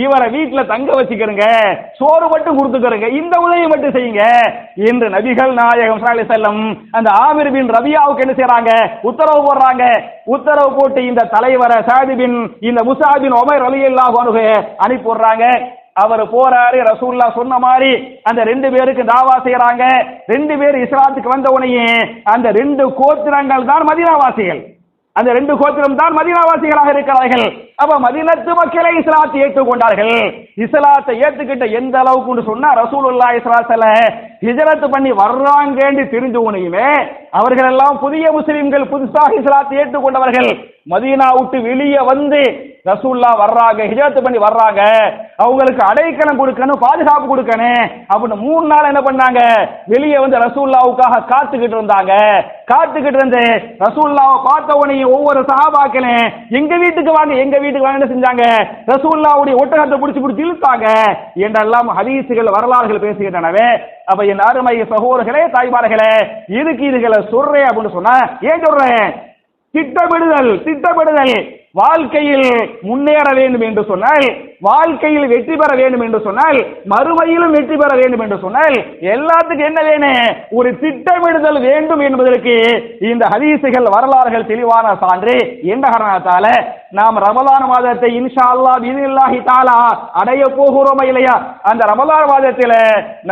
A: இவரை வீட்டுல தங்க வச்சுக்கிறங்க, சோறு மட்டும் கொடுத்துக்கிறங்க, இந்த உதவி மட்டும் செய்யுங்க என்று நபிகள் நாயகம் ஸல்லல்லாஹு அலைஹி வஸல்லம் அந்த ஆமிர் பின் ரபியாவுக்கு என்ன செய்றாங்க? உத்தரவு போடுறாங்க. உத்தரவு போட்டு இந்த தலைவரை ஸஅத் பின் இந்த முஸஅப் பின் உமைர் ரலியல்லாஹு அன்ஹு அனுப்பி விடுறாங்க. அவர் போறாரு, ரசூலுல்லாஹ் சொன்ன மாதிரி அந்த 2 பேருக்கு தாவா செய்யறாங்க. 2 பேர் இஸ்லாத்துக்கு வந்த உடனே அந்த 2 கோத்திரங்கள் தான் மதீனாவாசிகள், அந்த 2 கோத்திரம் தான் மதீனாவாசிகளாக இருக்கிறார்கள். அப்ப மதீனத்து மக்களை இஸ்லாத்தை ஏற்றுக்கொண்டார்கள். இஸ்லாத்தை ஏற்றுக்கிட்ட எந்த அளவுக்கு சொன்னா, ரசூலுல்லாஹி ஸல்லல்லாஹு அலைஹி வஸல்லம் ஹிஜ்ரத் பண்ணி வர்றாங்கன்னு தெரிஞ்ச உடனே அவர்கள் எல்லாம் புதிய முஸ்லிம்கள், புதுசாக இஸ்லாத்தை ஏற்றுக்கொண்டவர்கள். மதீனா விட்டு வெளியே வந்து ரசூலுல்லாஹ் வர்றாங்க, ஹிஜ்ரத் பண்ணி வர்றாங்க, அவங்களுக்கு அடைக்கலம் கொடுக்கணும், பாதுகாப்பு கொடுக்கணும் அப்படின்னு 3 நாள் என்ன பண்ணாங்க? வெளியே வந்து ரசூலுல்லாஹ்வுக்காக காத்துக்கிட்டு இருந்தாங்க. காத்துக்கிட்டு இருந்து ரசூலுல்லாஹ்வை பார்த்த உடனே ஒவ்வொரு சஹாபாக்களும் எங்க வீட்டுக்கு வாங்க, எங்க வீட்டுக்கு வாங்க செஞ்சாங்க, ரசூலுல்லாஹ்வுடைய ஒட்டகத்தை பிடிச்சு இழுத்தாங்க என்றெல்லாம் ஹதீஸ்கள் வரலாறுகள் பேசுகின்றனவே. அப்ப என் அருமை சகோதரர்களே, தாய்மார்களே, இதுகளை சொல்றேன் அப்படின்னு சொன்னா ஏன் சொல்றேன்? திட்டமிடுதல் வாழ்க்கையில் முன்னேற வேண்டும் என்று சொன்னால், வாழ்க்கையில் வெற்றி பெற வேண்டும் என்று சொன்னால், மறுமையிலும் வெற்றி பெற வேண்டும் என்று சொன்னால் எல்லாத்துக்கும் என்ன வேணும்? ஒரு திட்டமிடுதல் வேண்டும் என்பதற்கு இந்த ஹதீசுகள் வரலாறுகள் தெளிவான சான்று. என்ற காரணத்தால நாம் ரமலான் மாதத்தை இன்ஷா அல்லாஹ் பிஇذنில்லாஹி தஆலா அடைய போகிறோமா இல்லையா, அந்த ரமலான் மாதத்தில்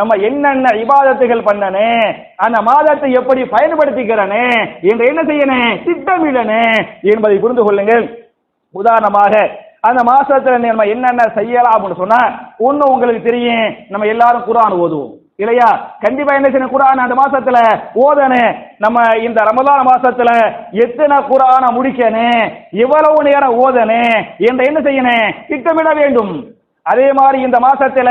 A: நம்ம என்னென்ன இபாதத்துகள் பண்ணணும், அந்த மாதத்தை எப்படி பயன்படுத்திக்கிறனே என்று என்ன செய்யணும்? திட்டமிடணும் என்பதை புரிந்து கொள்ளுங்கள். உதாரணமாக அந்த மாசத்துல நம்ம என்னென்ன செய்யலாம் அப்படின்னு சொன்னா, ஒண்ணு உங்களுக்கு தெரியும், நம்ம எல்லாரும் குர்ஆன் ஓதுவோம் இல்லையா? கண்டிப்பா என்ன செய்யணும்? குர்ஆன் அந்த மாசத்துல ஓதணும். நம்ம இந்த ரமலான் மாசத்துல எத்தனை குர்ஆனை முடிக்கணும், எவ்வளவு நேரம் ஓதணும் என்ற என்ன செய்யணும்? திட்டமிட வேண்டும். அதே மாதிரி இந்த மாசத்துல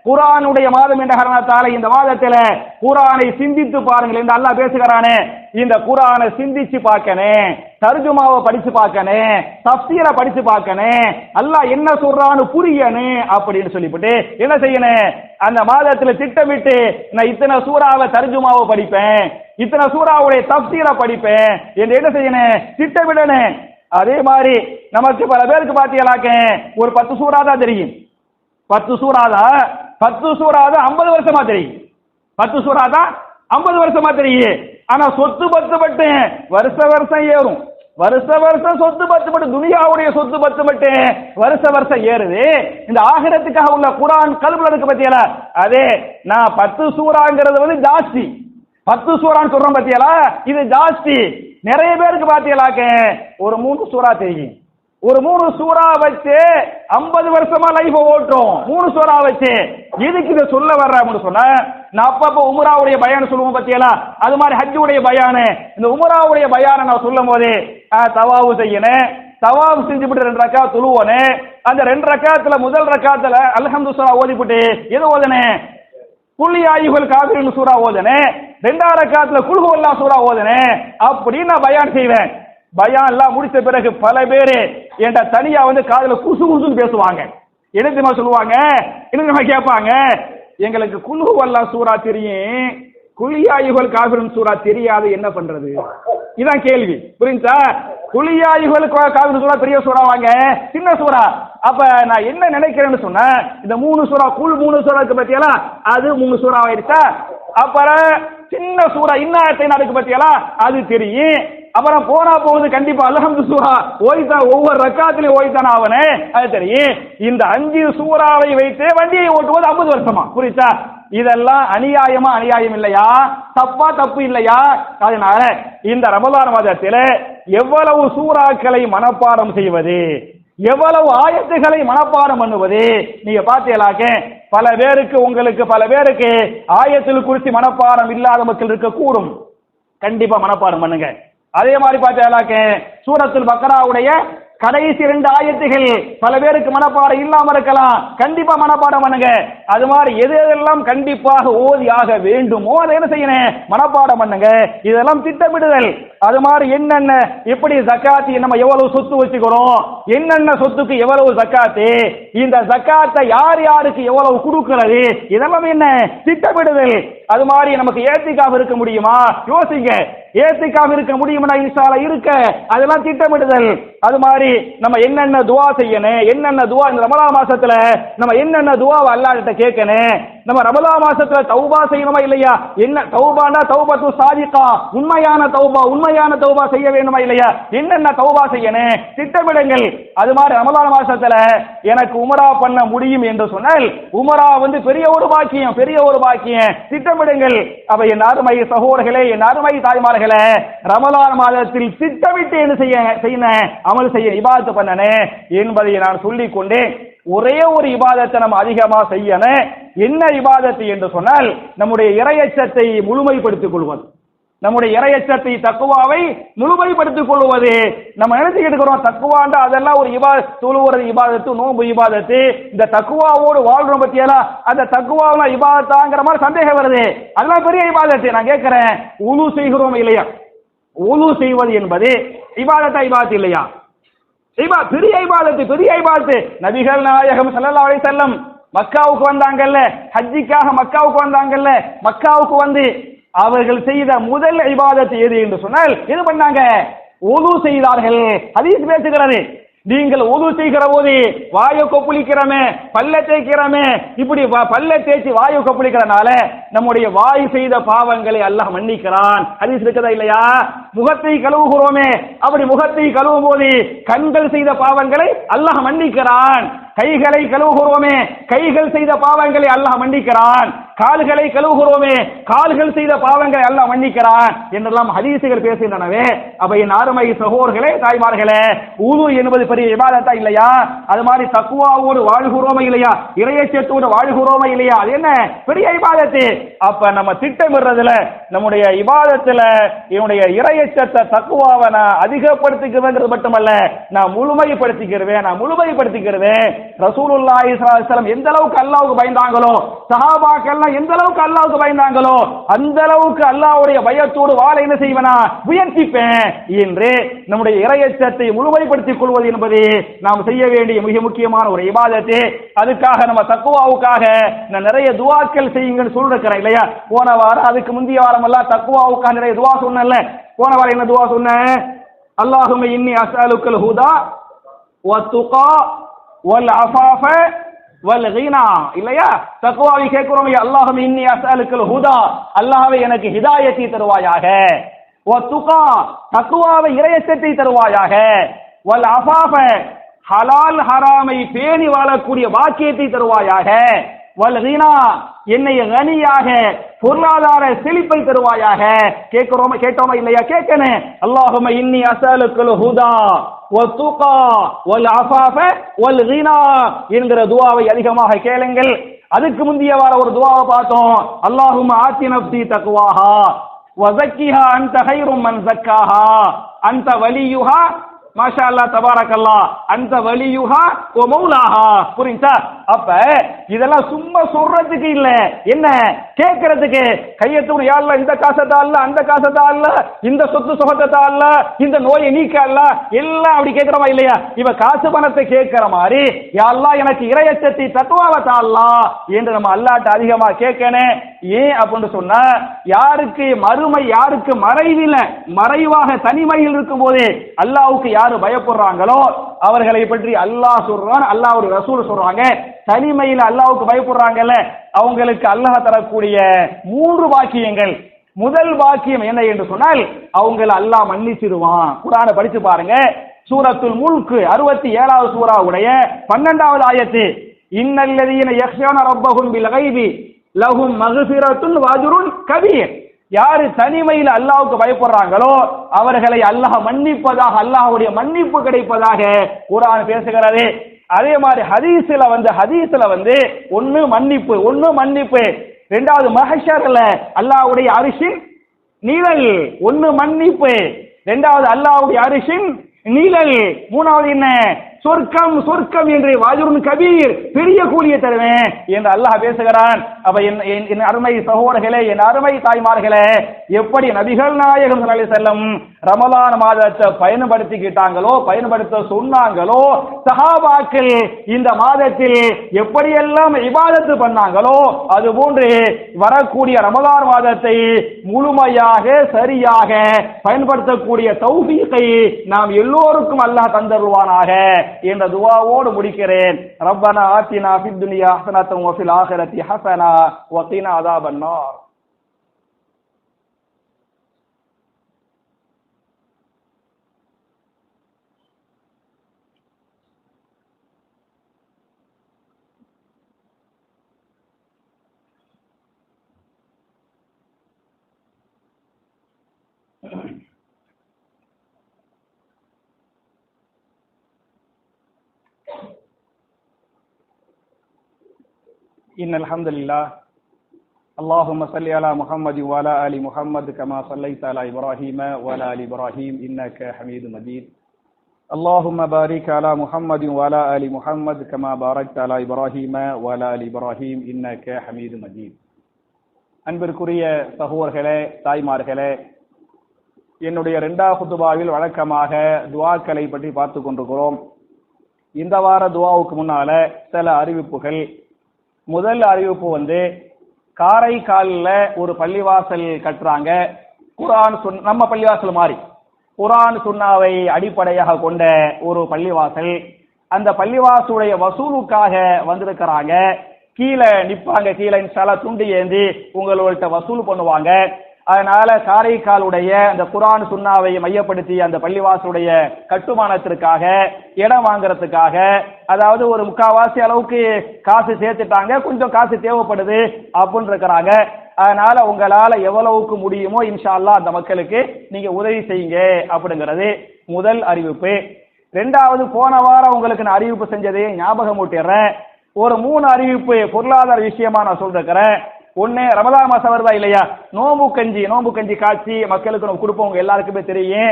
A: குர்ஆனுடைய மாதம் என்ற காரணத்தால இந்த மாதத்துல குர்ஆனை சிந்தித்து பாருங்கள் என்று அல்லாஹ் பேசுகிறானே, இந்த குர்ஆனை சிந்திச்சு பார்க்கணும், தர்ஜுமாவை படிச்சு பார்க்கணும், தஃப்சீரை படிச்சு பார்க்கணும், அல்லாஹ் என்ன சொல்றான்னு புரியணும் அப்படின்னு சொல்லிவிட்டு என்ன செய்யணும்? அந்த மாதத்துல திட்டமிட்டு நான் இத்தனை சூறாவை தர்ஜுமாவை படிப்பேன், இத்தனை சூறாவுடைய தஃப்சீரை படிப்பேன் என்று என்ன செய்யணும்? திட்டமிடணும். அதே மாதிரி நமக்கு பல பேருக்கு பாத்தீங்களாக்க ஒரு 10 சூறா தான் தெரியும், 10 சூறா தான் 50 வருஷமா தெரியும், 10 சூறா தான் 50 வருஷமா தெரியும். ஆனா சொத்து பத்து மட்டும் வருஷம் ஏறும், வருஷம் சொத்து பத்து மட்டும், துனியாவுடைய சொத்து பத்து மட்டும் வருஷம் ஏறுது. இந்த ஆகிரத்துக்காக உள்ள குர்ஆன் கல்புல இருக்கு பத்தியலா, அதே நான் 10 சூறாங்கிறது வந்து ஜாஸ்தி, 10 சூறான்னு சொல்றோம் பத்தியலா, இது ஜாஸ்தி. நிறைய பேருக்கு பாத்தீங்களாக்க ஒரு 3 சூறா தெரியும், ஒரு 3 சூறா வச்சு 50 வருஷமா லைஃப் ஓட்டுறோம். 3 சூறா வச்சு எதுக்கு இதை சொல்ல வர்றேன்னு சொன்னா, நான் அப்பப்போ உம்ராவுடைய பயான் சொல்லுவோம் பத்தியலா, அது மாதிரி ஹஜ்ஜுடைய பயானு, இந்த உம்ராவுடைய பயானை நான் சொல்லும் போது தவாவு செய்யணும், தவாவு செஞ்சுவிட்டு 2 ரக்காத் தொழுவனே, அந்த 2 ரக்காத்துல முதல் ரக்காத்துல அல்ஹம்துலில்லாஹ் ஓதிவிட்டு எது ஓதனே? குல் யா அய்யுஹல் காஃபிரூன் சூரா ஓதனே, 2ஆவது ரக்காத்துல குல் ஹுவல்லாஹ் சூரா ஓதனே, அப்படி நான் பயான் செய்வேன். பயான் எல்லாம் முடிச்ச பிறகு பல பேரு என்கிட்ட தனியா வந்து காதுல குசு குசுன்னு பேசுவாங்க. என்ன தெரியுமா சொல்லுவாங்க? என்ன தெரியுமா கேட்பாங்க? எங்களுக்கு குல் ஹுவல்லாஹ் சூரா தெரியும், குல் யா அய்யுஹல் காஃபிரூன் சூரா தெரியாது, என்ன பண்றது? இதான் கேள்வி. புரியுதா? குலியாயுகளுக்கு காவிரி சூறா பெரிய சூறா வாங்க, சின்ன சூறா. அப்ப நான் என்ன நினைக்கிறேன்னு சொன்ன, இந்த 3 சூறா குல் 3 சூறா இருக்கு பத்தியலா, அது 3 சூறா ஆயிடுச்சா. அப்புறம் சின்ன சூறா இன்னாயத்தை இருக்கு பத்தியலா, அது தெரியும். அப்புறம் போனா போகுது கண்டிப்பா அல்ஹம்து சூரா ஓய்தான், ஒவ்வொரு ரக்காத்திலையும் ஓய்தான் ஆவனே, அது தெரியும். இந்த 5 சூறாவை வைத்து வண்டியை ஓட்டுவது 50 வருஷமா. புரியுதா? இதெல்லாம் அநியாயமா? அநியாயம் இல்லையா? தப்பா? தப்பு இல்லையா? அதனால இந்த ரமலான் மாதத்தில் எவ்வளவு சூறாக்களை மனப்பாடம் செய்வது, எவ்வளவு ஆயத்துகளை மனப்பாடம் பண்ணுவது, நீங்க பாத்தீங்களாக்க பல பேருக்கு, உங்களுக்கு பல பேருக்கு ஆயத்தில் குறித்து மனப்பாடம் இல்லாத மக்கள் இருக்க கூடும். கண்டிப்பா மனப்பாடம் பண்ணுங்க. அதே மாதிரி பாத்தீங்களாக்க சூரத்துல் பக்ராவுடைய கடைசி 2 ஆயத்துகள் பல பேருக்கு மனப்பாடம் இல்லாம இருக்கலாம், கண்டிப்பா மனப்பாடம் பண்ணுங்க. அது மாதிரி எது எதெல்லாம் கண்டிப்பாக ஓதி ஆக வேண்டுமோ அதை என்ன செய்யணும், மனப்பாடம் பண்ணுங்க. இதெல்லாம் திட்டமிடுதல். அது மாதிரி என்னென்ன, எப்படி ஜக்காத்து, நம்ம எவ்வளவு சொத்து வச்சுக்கிறோம், என்னென்ன சொத்துக்கு எவ்வளவு ஜக்காத்து, இந்த ஜக்காத்தை யார் யாருக்கு எவ்வளவு கொடுக்கிறது, இதெல்லாம் என்ன திட்டமிடுதல். அது மாதிரி நமக்கு ஏத்திக்காம இருக்க முடியுமா, யோசிங்க. ஏத்திக்காம இருக்க முடியுமா, இன்ஷா அல்லாஹ் இருக்க, அதெல்லாம் திட்டமிடுதல். அது மாதிரி நம்ம என்னென்ன துவா செய்யணும், என்னென்ன துவா இந்த ரமலான் மாசத்துல நம்ம என்னென்ன துவாவை அல்லாஹ்கிட்ட கேட்கணும், நம்ம ரமலான் மாசத்துல தௌபா செய்யணுமா இல்லையா, என்ன தௌபானா தௌபத்து சாதிகா, உண்மையான தௌபா, உண்மையான தௌபா செய்ய வேண்டுமா இல்லையா, என்னென்ன தௌபா செய்யணும் திட்டமிடுங்கள். அது மாதிரி ரமலான் மாசத்துல எனக்கு உமரா பண்ண முடியும் என்று சொன்னால் உமரா பெரிய ஒரு பாக்கியம், பெரிய ஒரு பாக்கியம், திட்டமிடுங்கள். அப்ப என் அருமை சகோதரர்களே, என் அருமை தாய்மார்களே, ரமலான் மாதத்தில் திட்டமிட்டு என்ன செய்யணும், அமல் செய்ய, இபாதத்து பண்ணனே என்பதை நான் சொல்லிக் கொண்டேன். ஒரே ஒரு இபாதத்தை நம்ம அதிகமா செய்யணும். என்ன இபாதத்து என்று சொன்னால் நம்முடைய இறையச்சத்தை முழுமைப்படுத்திக் கொள்வது, நம்முடைய இறையச்சத்தை தக்குவாவை முழுமைப்படுத்திக் கொள்வது. நம்ம நினைச்சுக்கிட்டு இருக்கிறோம் தக்குவாண்டா அதெல்லாம் ஒரு தொழுவது இபாதத்து, நோன்பு இபாதத்து, இந்த தக்குவாவோடு வாழ்றோம் பத்தியெல்லாம் அந்த தக்குவாவெல்லாம் இபாதத்தாங்கிற மாதிரி சந்தேகம் வருது. அதெல்லாம் பெரிய இபாதத்து. நான் கேட்கிறேன், உலு செய்கிறோம் இல்லையா, உலு செய்வது என்பது இபாதத்தா, இபாதத்து இல்லையா? பெரிய இபாதத்து, பெரிய இபாதத்து. நபிகள் நாயகம் ஸல்லல்லாஹு அலைஹி வஸல்லம் மக்காவுக்கு வந்தாங்கல்ல, ஹஜ்ஜிக்காக மக்காவுக்கு வந்தாங்கல்ல, மக்காவுக்கு வந்து அவர்கள் செய்த முதல் இபாதத்து எது என்று சொன்னால் எது பண்ணாங்க, உது செய்தார்கள். ஹதீஸ் பேசுகிறது, நீங்கள் உது செய்கிற போது வாயு கொப்பளிக்கிறமே, பல்ல தேய்க்கிறமே, இப்படி பல்ல தேய்ச்சி வாயு கொப்பளிக்கிறனால நம்முடைய வாய் செய்த பாவங்களை அல்லாஹ் மன்னிக்கிறான். ஹதீஸ் இருக்குதா இல்லையா? முகத்தை கழுவுகிறோமே, அப்படி முகத்தை கழுவும் போது கண்கள் செய்த பாவங்களை அல்லாஹ் மன்னிக்கிறான். கைகளை கழுவுகிறோமே, கைகள் செய்த பாவங்களை அல்லாஹ் மன்னிக்கிறான். கால்களை கழுவுகிறோமே, கால்கள் செய்த பாவங்களை அல்லாஹ் மன்னிக்கிறான் என்றெல்லாம் ஹதீசுகள் பேசுகின்றனவே. அப்ப என் அருமை சகோதரர்களே, தாய்மார்களே, உது என்பது பெரிய இபாதத்தா இல்லையா? அது மாதிரி தக்வாவோடு வாழ்கிறோமா இல்லையா, இறையச்சத்தோடு வாழ்கிறோமா இல்லையா, அது என்ன பெரிய இபாதத்து. அப்ப நம்ம திட்டமிடுறதுல, நம்முடைய இபாதத்துல என்னுடைய இறையச்சத்தை தக்வாவை நான் அதிகப்படுத்திக்கிறேங்கிறது மட்டுமல்ல, நான் முழுமைப்படுத்திக்கிறேன். ரசூலுல்லாஹி ஸல்லல்லாஹு அலைஹி வஸல்லம் எந்த அளவுக்கு அல்லாஹ்வுக்கு பயந்தாங்களோ, சஹாபாக்கள் எந்த அளவுக்கு அல்லாஹ்வுக்கு பயந்தாங்களோ அந்த அளவுக்கு அல்லாஹ்வுடைய பயத்தோடு வாழ என்ன செய்வனா, முயற்சிப்பேன் என்று நம்முடைய இறையச்சத்தை முழுமைப்படுத்திக் கொள்வது என்பது நாம் செய்ய வேண்டிய மிக முக்கியமான ஒரு இபாதத்து. அதுக்காக நம்ம தக்வாவுக்காக நான் நிறைய துஆக்கள் செய்யுங்கன்னு சொல்லிருக்கிறேன் இல்லையா? போன வாரம், அதுக்கு முந்தைய வாரம் எல்லாம் தக்வாவுக்காக நிறைய துஆ சொன்னேன்ல. போன வாரம் என்ன துஆ சொன்னேன்? அல்லாஹும்ம இன்னி அஸ்அலுக்கல் ஹுதா வத்துகா வல் அஃபாஃப வல் கினா இல்லையா? தக்வாவை கேட்கிறோம், அல்லாஹும்ம இன்னி அஸ்அலுக்கல் ஹுதா, அல்லாஹ்வே எனக்கு ஹிதாயத்தை தருவாயாக, வத்துகா தக்வாவை இறையச்சத்தை தருவாயாக, வல் அஃபாஃப ஹலால் ஹராமை பேணி வாழக்கூடிய பாக்கியத்தை தருவாயாக, வல் கினா என்னை கனியாக பொருளாதார செழிப்பை தருவாயாக. கேட்டோமா இல்லையா? கேட்கணும். அல்லாஹும்ம இன்னி அஸ்அலுக்கல் ஹுதா வத்துகா வல் அஃபாஃப வல் கினா என்கிற துஆவை அதிகமாக கேளுங்கள். அதுக்கு முந்தைய வார ஒரு துஆவை பார்த்தோம். அல்லாஹும்ம ஆத்தி நஃப்ஸி தக்வாஹா வ ஸக்கிஹா அன்த கைரும் மன் ஸக்காஹா அன்த வலியுஹா மாஷா அல்லாஹ் தபாரக்கல்லாஹ் அந்த வலியுஹா வ மௌலாஹா. புரியுதா? அப்ப இதெல்லாம் சும்மா சொல்றதுக்கு இல்ல, என்ன கேட்கறதுக்கு. கையத்தூர் யா அல்லாஹ் இந்த காசத்தா அல்ல, அந்த காசத்தா அல்ல, இந்த சொத்து சுகத்தா அல்ல, இந்த நோயை நீக்க அல்ல, எல்லாம் அப்படி கேட்கிறோமா இல்லையா? இவ காசு பணத்தை கேட்கிற மாதிரி யா அல்லாஹ் எனக்கு இறையச்சத்தை தத்துவாவத்தா அல்லாஹ் என்று நம்ம அல்லாஹ்ட்ட அதிகமா கேட்கணும். ஏன் அப்படின்னு சொன்னா, யாருக்கு மறுமை, யாருக்கு மறைவில மறைவாக தனிமையில் இருக்கும் போதே அல்லாஹ்வுக்கு யாரு பயப்படுறாங்களோ அவர்களை பற்றி அல்லாஹ் சொல்றான், அல்லாஹ்வுடைய ரசூல் சொல்றாங்க. தனிமையில் அல்லாஹ்வுக்கு பயப்படுறாங்கல்ல, அவங்களுக்கு அல்லாஹ் தரக்கூடிய 3 பாக்கியங்கள். முதல் பாக்கியம் என்ன என்று சொன்னால், அவங்களை அல்லாஹ் மன்னிச்சிடுவான். குர்ஆனை படிச்சு பாருங்க, சூரத்துல் முல்க் 67வது சூராவுடைய 12வது ஆயத்து. இன்னல்லதீன யக்ஷான ரப்பஹும் பில் கைபி லஹும் மக்ஃபிரத்துன் வ அஜ்ருன் கபீர். யாரு தனிமையில் அல்லாஹ்வுக்கு பயப்படுறாங்களோ அவர்களை அல்லாஹ் மன்னிப்பதாக, அல்லாஹ்வுடைய மன்னிப்பு கிடைப்பதாக குர்ஆன் பேசுகிறது. அதே மாதிரி ஹதீஸ்ல வந்து ஒன்னு மன்னிப்பு, இரண்டாவது மஹ்ஷர்ல அல்லாஹ்வுடைய அரிஷின் நிழல், ஒன்னு மன்னிப்பு, இரண்டாவது அல்லாஹ்வுடைய அரிஷின் நிழல், மூணாவது என்ன, சொர்க்கம் என்று வாஜுருன் கபீர், பெரிய கூலியை தருவேன் என்று அல்லாஹ் பேசுகிறான். அப்ப என் அருமை சகோதரர்களே, என் அருமை தாய்மார்களே, எப்படி நபிகள் நாயகம் ஸல்லல்லாஹு அலைஹி வஸல்லம் ரமலான் மாதத்தை பயன்படுத்த சொன்னாங்களோ, சஹாபாக்கள் இந்த மாதத்தில் எப்படியெல்லாம் இபாதத்து பண்ணாங்களோ, அதுபோன்று வரக்கூடிய ரமலான் மாதத்தை முழுமையாக சரியாக பயன்படுத்தக்கூடிய தௌஃபீகை நாம் எல்லோருக்கும் அல்லாஹ் தந்தருவானாக என்ற துஆவோடு முடிக்கிறேன். ரப்பனா ஆத்தினா ஃபித் துன்யா ஹஸனத்தன் வ ஃபில் ஆখিরাতি ஹஸனா வ கினா அஸாபன் நார். இன்னல் ஹம்துலில்லாஹ் அல்லாஹும்ம ஸல்லி அலா முஹம்மதி வ அலா ஆலி முஹம்மது கமா ஸல்லைத அலா இப்ராஹீம வ அலா ஆலி இப்ராஹீம் இன்னக ஹமீதும் மஜீத். அல்லாஹும்ம பாரிக் அலா முஹம்மதி வ அலா ஆலி முஹம்மது கமா பாரக்த அலா இப்ராஹீம வ அலா ஆலி இப்ராஹீம் இன்னக ஹமீதும் மஜீத். அன்பிற்குரிய சகோதரர்களே, தாய்மார்களே, என்னுடைய 2வது குதுபாவில் வழக்கமாக துஆக்களை பற்றி பார்த்து கொண்டிருக்கிறோம். இந்த வார துஆவுக்கு முன்னால சில அறிவிப்புகள். முதல் அறிவிப்பு வந்து, காரைக்காலில் ஒரு பள்ளிவாசல் கட்டுறாங்க. குர்ஆன் நம்ம பள்ளிவாசல் மாதிரி குர்ஆன் சுன்னாவை அடிப்படையாக கொண்ட ஒரு பள்ளிவாசல். அந்த பள்ளிவாசலுடைய வசூலுக்காக வந்திருக்கிறாங்க. கீழே நிற்பாங்க, கீழே இன்ஷால்லா துண்டு ஏந்தி உங்கள்கிட்ட வசூல் பண்ணுவாங்க. அதனால காரைக்காலுடைய அந்த குர்ஆன் சுன்னாவை மையப்படுத்தி அந்த பள்ளிவாசலுடைய கட்டுமானத்திற்காக, இடம் வாங்குறதுக்காக, அதாவது ஒரு 3/4 அளவுக்கு காசு சேர்த்துட்டாங்க, கொஞ்சம் காசு தேவைப்படுது அப்படின்னு இருக்கிறாங்க. அதனால உங்களால எவ்வளவுக்கு முடியுமோ இன்ஷா அல்லாஹ் அந்த மக்களுக்கு நீங்க உதவி செய்யுங்க அப்படிங்கிறது முதல் அறிவிப்பு. 2வது, போன வாரம் உங்களுக்கு நான் அறிவிப்பு செஞ்சதை ஞாபகம் ஊட்டிடுறேன். ஒரு 3 அறிவிப்பு பொருளாதார விஷயமா நான் சொல்றேன். ஒன்னு, ரமலான் மாசம் வருதா இல்லையா, நோம்பு கஞ்சி காய்ச்சி மக்களுக்கு நம்ம கொடுப்போம். உங்க எல்லாருக்குமே தெரியும்,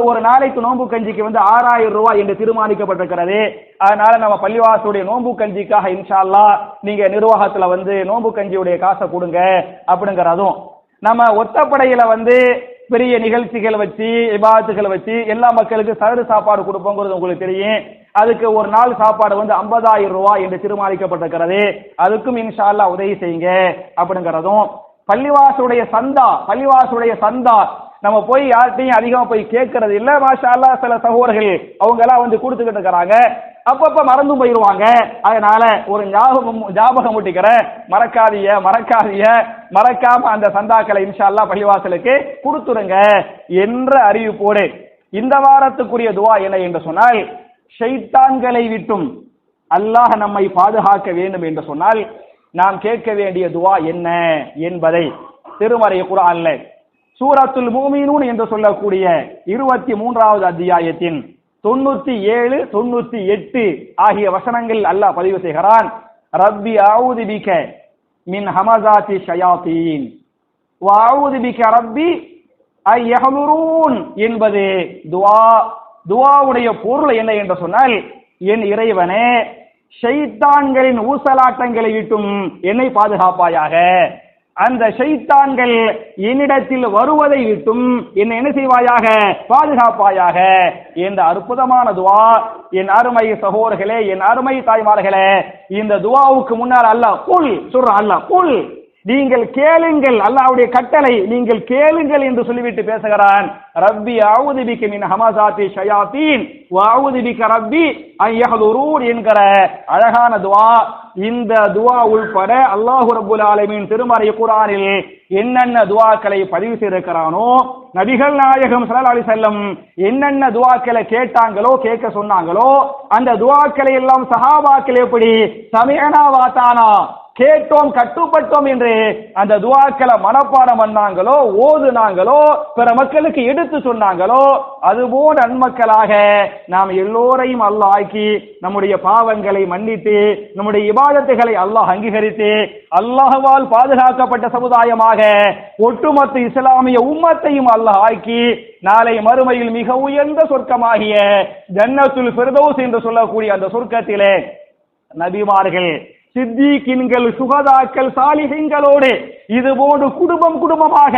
A: ஒரு நாளைக்கு நோம்பு கஞ்சிக்கு வந்து 6000 ரூபாய் என்று தீர்மானிக்கப்பட்டிருக்கிறது. அதனால நம்ம பள்ளிவாசலுடைய நோம்பு கஞ்சிக்காக இன்ஷா அல்லாஹ் நீங்க நிர்வாகத்துல வந்து நோம்பு கஞ்சியுடைய காசை கொடுங்க அப்படிங்கிறதும், நம்ம ஒத்தப்படையில வந்து பெரிய நிகழ்ச்சிகள் வச்சு, இபாதத்துகளை வச்சு எல்லா மக்களுக்கு சகரு சாப்பாடு கொடுப்போங்கிறது உங்களுக்கு தெரியும். அதுக்கு ஒரு நாள் சாப்பாடு வந்து 50000 ரூபாய் என்று தீர்மானிக்கப்பட்டிருக்கிறது. அதுக்கும் இன்ஷா அல்லாஹ் உதவி செய்யுங்க அப்படிங்கிறதும், பள்ளிவாசலுடைய சந்தா நம்ம போய் யார்கிட்டையும் அதிகமா போய் கேட்கறது இல்ல. மாஷா அல்லாஹ் சில சகோதரர்கள் அவங்க எல்லாம் வந்து கொடுத்துக்கிட்டு இருக்கிறாங்க, அப்பப்ப மறந்து போயிருவாங்க. அதனால ஒரு ஞாபகம் ஊட்டிக்கிறேன், மறக்காம அந்த சந்தாக்களை இன்ஷா அல்லாஹ் பள்ளிவாசலுக்கு கொடுத்துருங்க என்ற அறிவிப்போடு இந்த வாரத்துக்குரிய துஆ என்ன என்று சொன்னால், ஷைத்தான்களை விட்டும் அல்லாஹ் நம்மை பாதுகாக்க வேண்டும் என்று சொன்னால் நாம் கேட்க வேண்டிய துஆ என்ன என்பதை திருமறை குர்ஆன்ல சூரத்துல் முஃமினூன் என்று சொல்லக்கூடிய 23வது அத்தியாயத்தின் 97, 98 ஆகிய வசனங்கள் அல்லாஹ் பதிவு செய்கிறான். ரப்பி அஊது பிக மின் ஹமஸாத்தி ஷயாத்தீன் வ அஊது பிக ரப்பி ஐ யஹ்லுரூன் என்பது துஆ துஆவுடைய பொருள் என்ன என்று சொன்னால், என் இறைவனே, ஷைத்தான்களின் ஊசலாட்டங்களை விட்டும் என்னை பாதுகாப்பாயாக, அந்த ஷைத்தான்கள் என்னிடத்தில் வருவதை விட்டும் என்னை என்ன செய்வாயாக, பாதுகாப்பாயாக என்ற அற்புதமான துஆ. என் அருமை சகோதரர்களே, என் அருமை தாய்மார்களே, இந்த துஆவுக்கு முன்னால் அல்லாஹ் குல் சொல்றான். அல்லாஹ் குல், நீங்கள் கேளுங்கள், அல்லாஹ்வுடைய கட்டளை, நீங்கள் கேளுங்கள் என்று சொல்லிவிட்டு பேசுகிறான். ரப்பி அஊது பிக மின் ஹமஸாத்தி ஷயாத்தீன் வ அஊது பிக ரப்பி அன் யஹ்துரூன் என்கிற அழகான துஆ. இந்த துஆ உள்பட அல்லாஹ் ரப்பல் ஆலமீன் திருமறை குர்ஆனில் என்னென்ன துஆக்களை பதிவு செய்திருக்கிறானோ, நபிகள் நாயகம் ஸல்லல்லாஹு அலைஹி வஸல்லம் என்னென்ன துஆக்களை கேட்டாங்களோ, கேட்க சொன்னாங்களோ, அந்த துஆக்களை எல்லாம் சஹாபாக்கள் எப்படி சமிஅனா வாதானா, கேட்டோம் கட்டுப்பட்டோம் என்று அந்த துஆக்களை மனப்பாடம் பண்ணாங்களோ, ஓதுனாங்களோ, பிற மக்களுக்கு எடுத்து சொன்னாங்களோ, அதுபோல் நன்மக்களாக நாம் எல்லோரையும் அல்லாஹ் ஆக்கி நம்முடைய பாவங்களை மன்னித்து நம்முடைய இபாதத்துகளை அல்லாஹ் அங்கீகரித்து அல்லாஹ்வால் பாதுகாக்கப்பட்ட சமுதாயமாக ஒட்டுமொத்த இஸ்லாமிய உம்மத்தையும் அல்லாஹ் ஆக்கி நாளை மறுமையில் மிக உயர்ந்த சொர்க்கமாகிய ஜன்னத்துல் ஃபிர்தௌஸ் என்று சொல்லக்கூடிய அந்த சொர்க்கத்திலே நபிமார்கள், சித்திகீன்கள், சுகதாக்கள், சாலிஹீன்களோடு இதுபோன்று குடும்பம் குடும்பமாக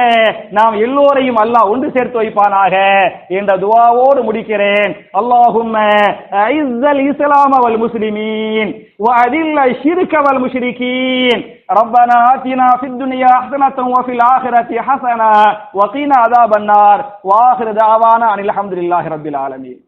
A: நாம் எல்லோரையும் அல்லாஹ் ஒன்று சேர்த்து வைப்பானாக என்ற துஆவோடு முடிக்கிறேன். அல்லாஹும்ம ஐஸல் இஸ்லாம வல் முஸ்லிமீன் வ அதில்ல ஷிர்க வல் முஷ்ரிகீன். ரப்பனா ஆத்தினா ஃபித் துன்யா ஹஸனத்தன் வ ஃபில் ஆখিরাতি ஹஸனா வ கீனா அஸாபன் நார். வ ஆகிரு தஅவானா அனில் ஹம்துலில்லாஹி ரப்பில் ஆலமீன்.